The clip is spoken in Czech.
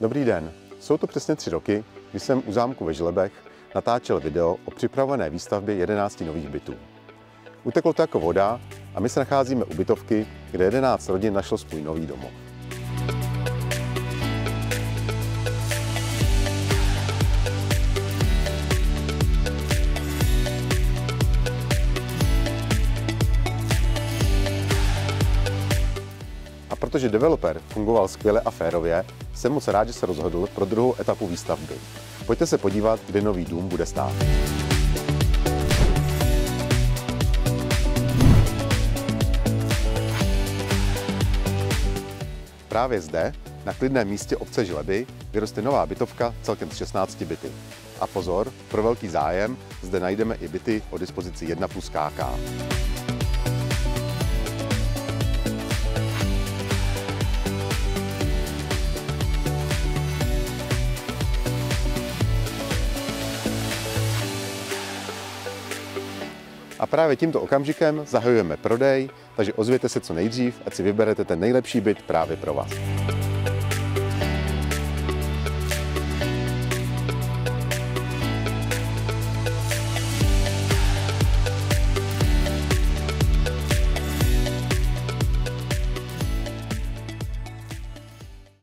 Dobrý den, jsou to přesně 3 roky, kdy jsem u zámku ve Žlebech natáčel video o připravované výstavbě 11 nových bytů. Uteklo to jako voda a my se nacházíme u bytovky, kde 11 rodin našlo svůj nový domov. A protože developer fungoval skvěle a férově, jsem moc rád, že se rozhodl pro druhou etapu výstavby. Pojďte se podívat, kde nový dům bude stát. Právě zde, na klidném místě obce Žleby, vyroste nová bytovka celkem z 16 byty. A pozor, pro velký zájem zde najdeme i byty o dispozici 1+ KK. A právě tímto okamžikem zahajujeme prodej, takže ozvěte se co nejdřív, ať si vyberete ten nejlepší byt právě pro vás.